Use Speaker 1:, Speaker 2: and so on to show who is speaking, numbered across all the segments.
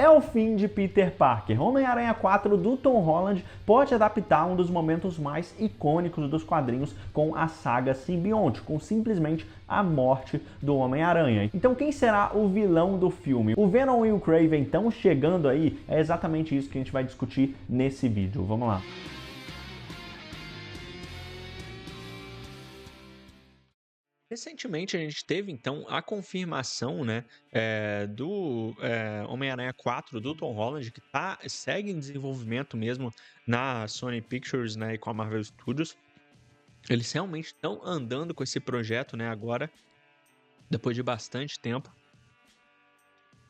Speaker 1: é o fim de Peter Parker. Homem-Aranha 4 do Tom Holland pode adaptar um dos momentos mais icônicos dos quadrinhos com a saga simbionte, com simplesmente a morte do Homem-Aranha. Então quem será o vilão do filme? O Venom e o Kraven estão chegando aí? É exatamente isso que a gente vai discutir nesse vídeo. Vamos lá.
Speaker 2: Recentemente a gente teve então a confirmação, né, do Homem-Aranha 4 do Tom Holland, que segue em desenvolvimento mesmo na Sony Pictures, né, e com a Marvel Studios. Eles realmente estão andando com esse projeto, né, agora, depois de bastante tempo.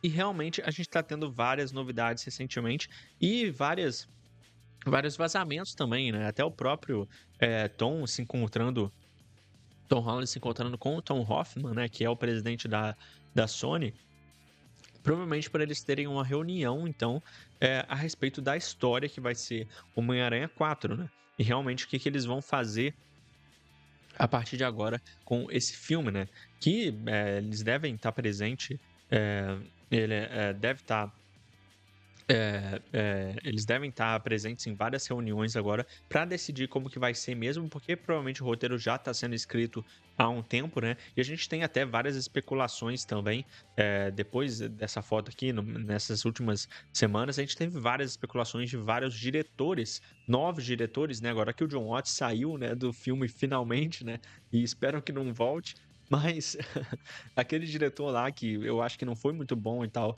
Speaker 2: E realmente a gente está tendo várias novidades recentemente e vários vazamentos também, né? Até o próprio Tom Holland se encontrando com o Tom Hoffman, né, que é o presidente da Sony, provavelmente para eles terem uma reunião, então, a respeito da história que vai ser Homem-Aranha 4, né? E realmente o que eles vão fazer a partir de agora com esse filme, né? Que eles devem estar presente, ele deve estar eles devem estar presentes em várias reuniões agora para decidir como que vai ser mesmo, porque provavelmente o roteiro já está sendo escrito há um tempo, né? E a gente tem até várias especulações também. Depois dessa foto aqui, nessas últimas semanas, a gente teve várias especulações de vários diretores, novos diretores, né? Agora que o Jon Watts saiu, né, do filme finalmente, né? E espero que não volte. Mas aquele diretor lá que eu acho que não foi muito bom e tal,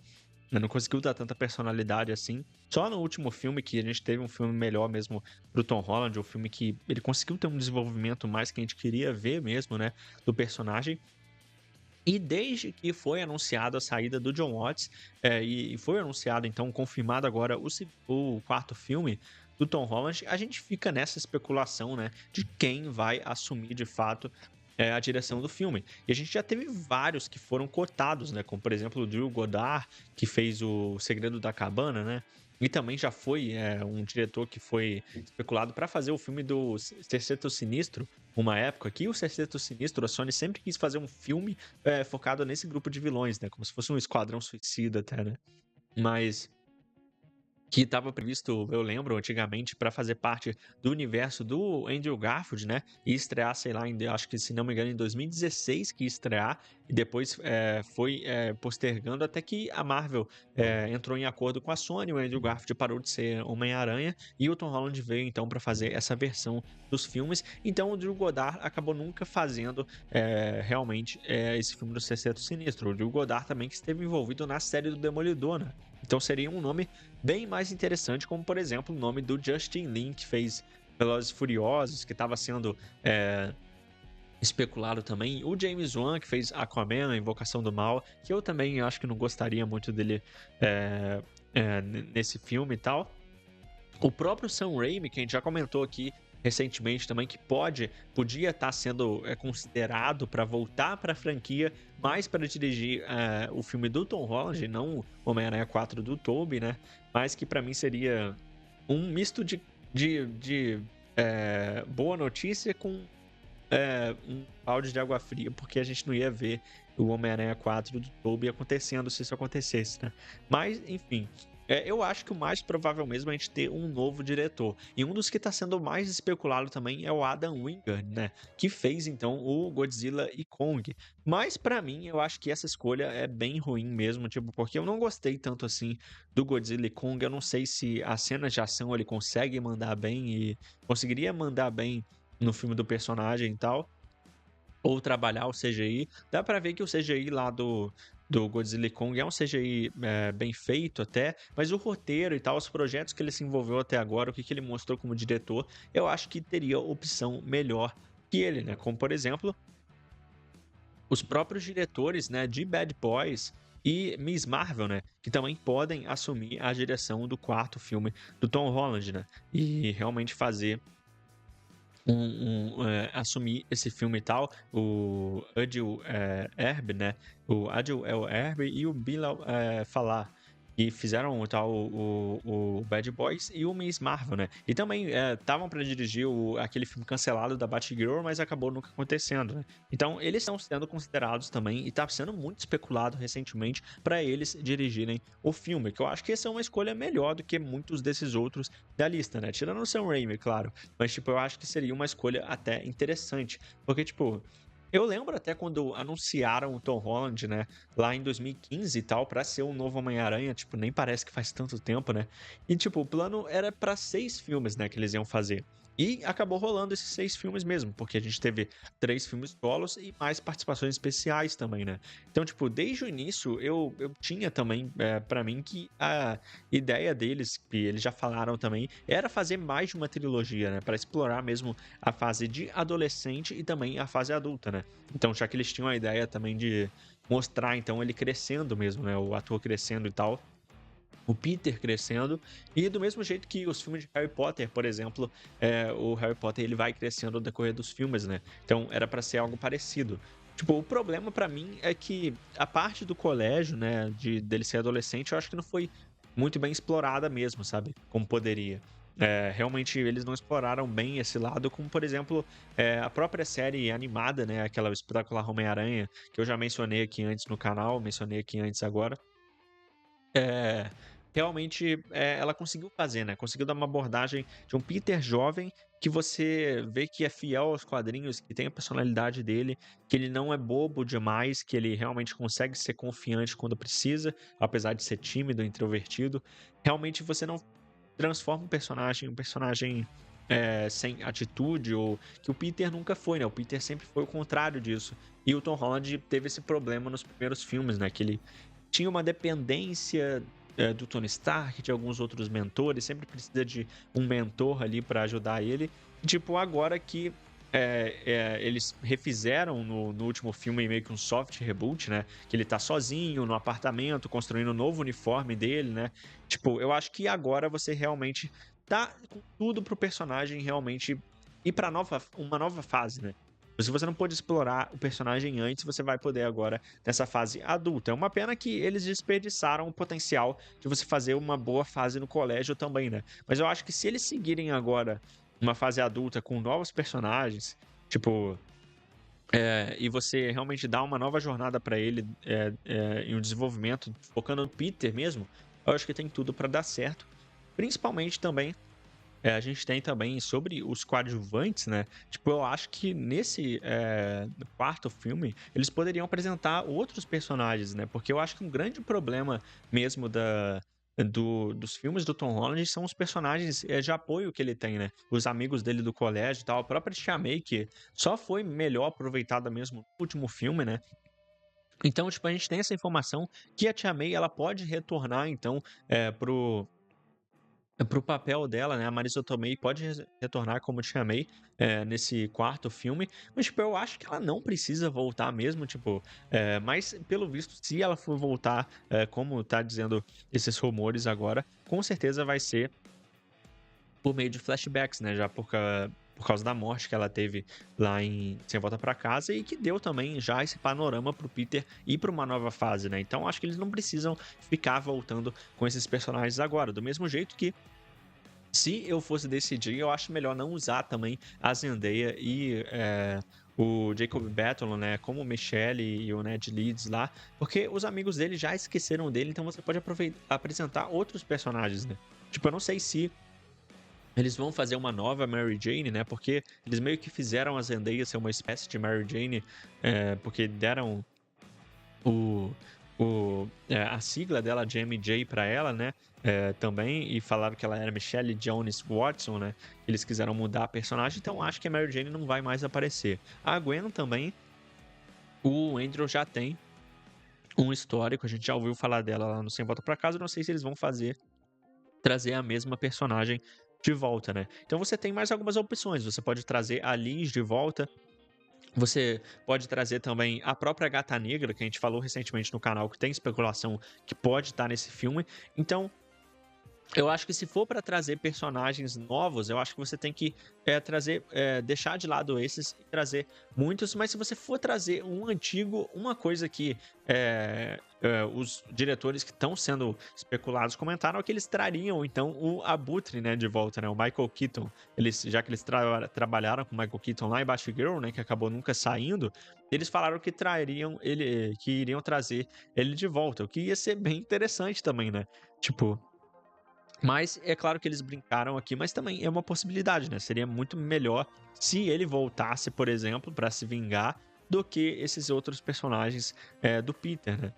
Speaker 2: né, não conseguiu dar tanta personalidade assim. Só no último filme que a gente teve um filme melhor mesmo pro Tom Holland, um filme que ele conseguiu ter um desenvolvimento mais que a gente queria ver mesmo, né, do personagem. E desde que foi anunciado a saída do Jon Watts, e foi anunciado, então, confirmado agora o quarto filme do Tom Holland, a gente fica nessa especulação, né, de quem vai assumir de fato a direção do filme. E a gente já teve vários que foram cotados, né, como por exemplo o Drew Goddard, que fez o Segredo da Cabana, né, e também já foi um diretor que foi especulado para fazer o filme do Sexteto Sinistro, uma época que o Sexteto Sinistro, a Sony sempre quis fazer um filme focado nesse grupo de vilões, né? Como se fosse um esquadrão suicida até, né? Mas que estava previsto, eu lembro, antigamente, para fazer parte do universo do Andrew Garfield, né? E estrear, sei lá, acho que, se não me engano, em 2016 que ia estrear, e depois foi postergando até que a Marvel entrou em acordo com a Sony, o Andrew Garfield parou de ser Homem-Aranha, e o Tom Holland veio, então, para fazer essa versão dos filmes. Então, o Drew Goddard acabou nunca fazendo realmente esse filme do Sexteto Sinistro. O Drew Goddard também que esteve envolvido na série do Demolidor, né? Então seria um nome bem mais interessante, como por exemplo o nome do Justin Lin, que fez Velozes e Furiosos, que estava sendo especulado também. O James Wan, que fez Aquaman, a Invocação do Mal, que eu também acho que não gostaria muito dele nesse filme e tal. O próprio Sam Raimi, que a gente já comentou aqui recentemente também, que podia estar sendo considerado para voltar para a franquia, mas para dirigir o filme do Tom Holland, não o Homem-Aranha 4 do Tobey, né? Mas que para mim seria um misto de boa notícia com um balde de água fria, porque a gente não ia ver o Homem-Aranha 4 do Tobey acontecendo se isso acontecesse, né? Mas, enfim, eu acho que o mais provável mesmo é a gente ter um novo diretor. E um dos que está sendo mais especulado também é o Adam Wingard, né? Que fez, então, o Godzilla e Kong. Mas, pra mim, eu acho que essa escolha é bem ruim mesmo, tipo, porque eu não gostei tanto, assim, do Godzilla e Kong. Eu não sei se as cenas de ação ele consegue mandar bem e conseguiria mandar bem no filme do personagem e tal, ou trabalhar o CGI. Dá pra ver que o CGI lá do Godzilla e Kong é um CGI bem feito até, mas o roteiro e tal, os projetos que ele se envolveu até agora, o que ele mostrou como diretor, eu acho que teria opção melhor que ele, né? Como, por exemplo, os próprios diretores, né, de Bad Boys e Miss Marvel, né, que também podem assumir a direção do quarto filme do Tom Holland, né, e realmente fazer assumir esse filme e tal, o Adil Erb, né? O Adil El Erb e o Bilal Falah. que fizeram o Bad Boys e o Miss Marvel, né? E também estavam para dirigir aquele filme cancelado da Batgirl, mas acabou nunca acontecendo, né? Então eles estão sendo considerados também, e tá sendo muito especulado recentemente para eles dirigirem o filme, que eu acho que essa é uma escolha melhor do que muitos desses outros da lista, né? Tirando o Sam Raimi, claro. Mas, tipo, eu acho que seria uma escolha até interessante. Porque, tipo, eu lembro até quando anunciaram o Tom Holland, né, lá em 2015 e tal, pra ser um novo Homem-Aranha, tipo, nem parece que faz tanto tempo, né? E, tipo, o plano era pra 6 filmes, né, que eles iam fazer. E acabou rolando esses 6 filmes mesmo, porque a gente teve 3 filmes solos e mais participações especiais também, né? Então, tipo, desde o início eu tinha também pra mim que a ideia deles, que eles já falaram também, era fazer mais de uma trilogia, né? Pra explorar mesmo a fase de adolescente e também a fase adulta, né? Então, já que eles tinham a ideia também de mostrar, então, ele crescendo mesmo, né? O ator crescendo e tal, o Peter crescendo, e do mesmo jeito que os filmes de Harry Potter, por exemplo, o Harry Potter ele vai crescendo ao decorrer dos filmes, né? Então era pra ser algo parecido. Tipo, o problema pra mim é que a parte do colégio, né, dele ser adolescente, eu acho que não foi muito bem explorada mesmo, sabe? Como poderia. Realmente eles não exploraram bem esse lado, como por exemplo a própria série animada, né, aquela Espetacular Homem-Aranha, que eu já mencionei aqui antes no canal, mencionei aqui antes agora. É, realmente, ela conseguiu fazer, né, conseguiu dar uma abordagem de um Peter jovem, que você vê que é fiel aos quadrinhos, que tem a personalidade dele, que ele não é bobo demais, que ele realmente consegue ser confiante quando precisa, apesar de ser tímido, introvertido. Realmente você não transforma um personagem, sem atitude, ou que o Peter nunca foi, né, o Peter sempre foi o contrário disso. E o Tom Holland teve esse problema nos primeiros filmes, né, que ele tinha uma dependência do Tony Stark, de alguns outros mentores, sempre precisa de um mentor ali para ajudar ele. Tipo, agora que eles refizeram no último filme meio que um soft reboot, né? Que ele tá sozinho no apartamento, construindo um novo uniforme dele, né? Tipo, eu acho que agora você realmente tá com tudo pro personagem realmente ir pra uma nova fase, né? Se você não pôde explorar o personagem antes, você vai poder agora nessa fase adulta. É uma pena que eles desperdiçaram o potencial de você fazer uma boa fase no colégio também, né? Mas eu acho que se eles seguirem agora uma fase adulta com novos personagens, tipo, e você realmente dá uma nova jornada pra ele em um desenvolvimento, focando no Peter mesmo, eu acho que tem tudo pra dar certo. Principalmente também a gente tem também sobre os coadjuvantes, né? Tipo, eu acho que nesse quarto filme eles poderiam apresentar outros personagens, né? Porque eu acho que um grande problema mesmo dos filmes do Tom Holland são os personagens de apoio que ele tem, né? Os amigos dele do colégio e tal. A própria Tia May, que só foi melhor aproveitada mesmo no último filme, né? Então, tipo, a gente tem essa informação que a Tia May ela pode retornar, então, pro papel dela, né, a Marisa Tomei pode retornar como Tia May, nesse quarto filme, mas, tipo, eu acho que ela não precisa voltar mesmo, tipo, mas pelo visto, se ela for voltar, como tá dizendo esses rumores agora, com certeza vai ser por meio de flashbacks, né, já por causa da morte que ela teve lá em Sem Volta Pra Casa e que deu também já esse panorama pro Peter ir pra uma nova fase, né, então acho que eles não precisam ficar voltando com esses personagens agora, do mesmo jeito que se eu fosse decidir, eu acho melhor não usar também a Zendaya e o Jacob Batalon, né, como o Michelle e o Ned Leeds lá, porque os amigos dele já esqueceram dele, então você pode apresentar outros personagens, né? Tipo, eu não sei se eles vão fazer uma nova Mary Jane, né? Porque eles meio que fizeram a Zendaya ser uma espécie de Mary Jane, porque deram o, a sigla dela de MJ pra ela, né? Também, e falaram que ela era Michelle Jones Watson, né? Eles quiseram mudar a personagem, então acho que a Mary Jane não vai mais aparecer. A Gwen também, o Andrew já tem um histórico, a gente já ouviu falar dela lá no Sem Volta Pra Casa, não sei se eles vão trazer a mesma personagem de volta, né? Então você tem mais algumas opções, você pode trazer a Liz de volta, você pode trazer também a própria Gata Negra, que a gente falou recentemente no canal, que tem especulação que pode estar nesse filme. Então, Eu acho que se for para trazer personagens novos, eu acho que você tem que trazer, deixar de lado esses e trazer muitos. Mas se você for trazer um antigo, uma coisa que os diretores que estão sendo especulados comentaram é que eles trariam então o Abutre, né, de volta, né, o Michael Keaton. Já que eles trabalharam com o Michael Keaton lá em Batgirl, né, que acabou nunca saindo, eles falaram que trariam ele, que iriam trazer ele de volta, o que ia ser bem interessante também, né? Tipo, mas é claro que eles brincaram aqui, mas também é uma possibilidade, né? Seria muito melhor se ele voltasse, por exemplo, para se vingar, do que esses outros personagens do Peter, né?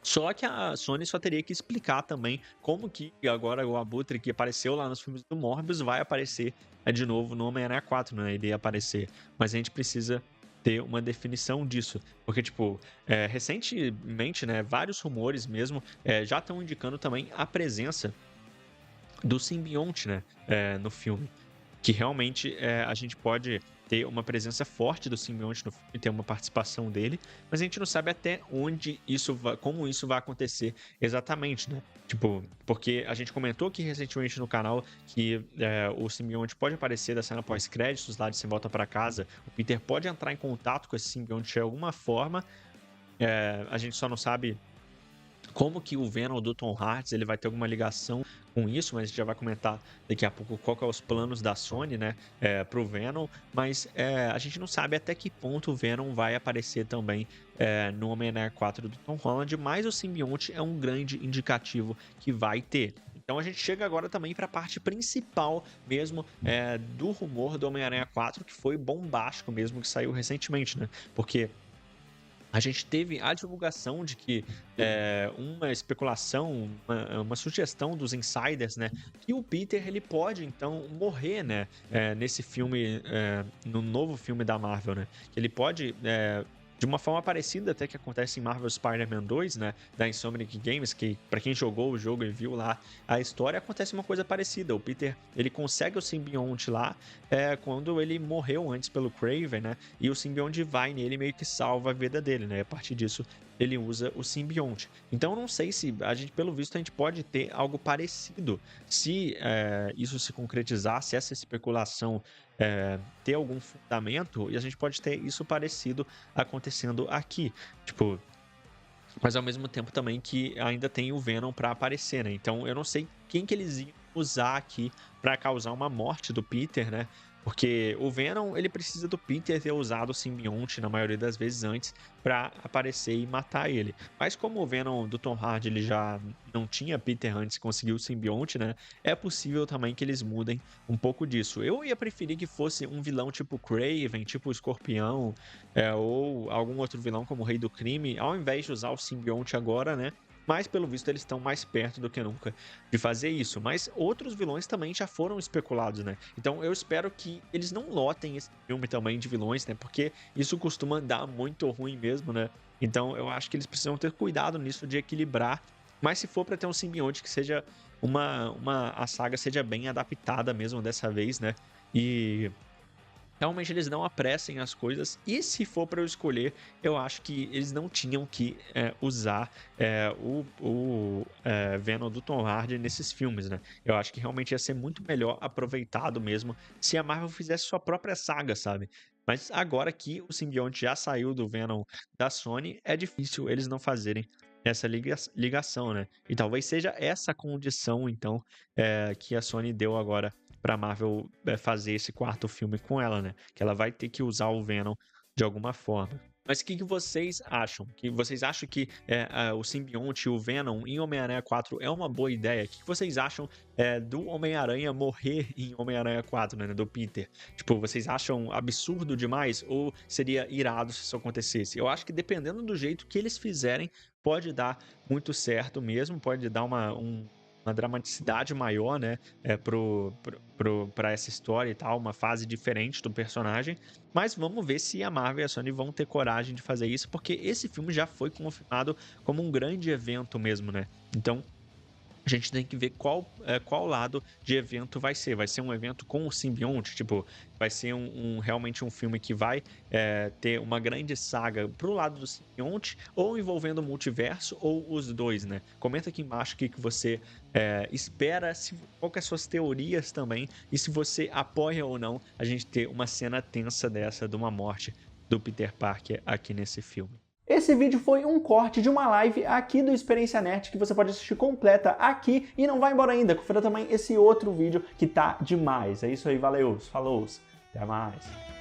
Speaker 2: Só que a Sony só teria que explicar também como que agora o Abutre que apareceu lá nos filmes do Morbius vai aparecer de novo no Homem-Aranha 4, né? Ele ia aparecer. Mas a gente precisa ter uma definição disso. Porque, tipo, recentemente, né, vários rumores mesmo já estão indicando também a presença do simbionte, né, no filme. Que realmente a gente pode ter uma presença forte do simbionte no filme, ter uma participação dele, mas a gente não sabe até onde isso vai, como isso vai acontecer exatamente, né? Tipo, porque a gente comentou aqui recentemente no canal que o simbionte pode aparecer da cena pós-créditos lá de Sem Volta para Casa, o Peter pode entrar em contato com esse simbionte de alguma forma, a gente só não sabe como que o Venom do Tom Hardy ele vai ter alguma ligação com isso, mas a gente já vai comentar daqui a pouco qual que é os planos da Sony, né, pro Venom, mas a gente não sabe até que ponto o Venom vai aparecer também no Homem-Aranha 4 do Tom Holland, mas o simbionte é um grande indicativo que vai ter. Então a gente chega agora também para a parte principal mesmo do rumor do Homem-Aranha 4, que foi bombástico mesmo, que saiu recentemente, né, porque a gente teve a divulgação de que uma especulação, uma sugestão dos insiders, né, que o Peter ele pode então morrer, né, nesse filme, no novo filme da Marvel, né, que ele pode de uma forma parecida até que acontece em Marvel Spider-Man 2, né, da Insomniac Games, que para quem jogou o jogo e viu lá a história, acontece uma coisa parecida. O Peter, ele consegue o simbionte lá quando ele morreu antes pelo Kraven, né, e o simbionte vai nele e meio que salva a vida dele, né, a partir disso ele usa o simbionte. Então eu não sei se a gente, pelo visto, a gente pode ter algo parecido se isso se concretizar, se essa especulação ter algum fundamento, e a gente pode ter isso parecido acontecendo aqui. Tipo, mas ao mesmo tempo também que ainda tem o Venom para aparecer, né? Então eu não sei quem que eles iam usar aqui para causar uma morte do Peter, né? Porque o Venom, ele precisa do Peter ter usado o simbionte na maioria das vezes antes para aparecer e matar ele. Mas como o Venom do Tom Hardy ele já não tinha Peter antes e conseguiu o simbionte, né? É possível também que eles mudem um pouco disso. Eu ia preferir que fosse um vilão tipo Kraven, tipo Escorpião, ou algum outro vilão como o Rei do Crime, ao invés de usar o simbionte agora, né? Mas, pelo visto, eles estão mais perto do que nunca de fazer isso. Mas outros vilões também já foram especulados, né? Então eu espero que eles não lotem esse filme também de vilões, né? Porque isso costuma dar muito ruim mesmo, né? Então eu acho que eles precisam ter cuidado nisso de equilibrar. Mas se for para ter um simbionte que seja a saga seja bem adaptada mesmo dessa vez, né? E realmente eles não apressem as coisas. E se for para eu escolher, eu acho que eles não tinham que usar o Venom do Tom Hardy nesses filmes, né? Eu acho que realmente ia ser muito melhor aproveitado mesmo se a Marvel fizesse sua própria saga, sabe? Mas agora que o simbionte já saiu do Venom da Sony, é difícil eles não fazerem essa ligação, né? E talvez seja essa condição, então, que a Sony deu agora pra Marvel fazer esse quarto filme com ela, né? Que ela vai ter que usar o Venom de alguma forma. Mas o que vocês acham? Que vocês acham que o simbionte e o Venom em Homem-Aranha 4 é uma boa ideia? O que vocês acham do Homem-Aranha morrer em Homem-Aranha 4, né? Do Peter? Tipo, vocês acham absurdo demais? Ou seria irado se isso acontecesse? Eu acho que dependendo do jeito que eles fizerem, pode dar muito certo mesmo, pode dar uma dramaticidade maior, né, pra essa história e tal, uma fase diferente do personagem, mas vamos ver se a Marvel e a Sony vão ter coragem de fazer isso, porque esse filme já foi confirmado como um grande evento mesmo, né, então a gente tem que ver qual lado de evento vai ser. Vai ser um evento com o simbionte? Tipo, vai ser realmente um filme que vai ter uma grande saga pro lado do simbionte, ou envolvendo o multiverso, ou os dois, né? Comenta aqui embaixo o que você espera, qual que é as suas teorias também, e se você apoia ou não a gente ter uma cena tensa dessa, de uma morte do Peter Parker aqui nesse filme.
Speaker 1: Esse vídeo foi um corte de uma live aqui do Experiência Nerd que você pode assistir completa aqui e não vai embora ainda. Confira também esse outro vídeo que tá demais. É isso aí, valeu, falou, até mais.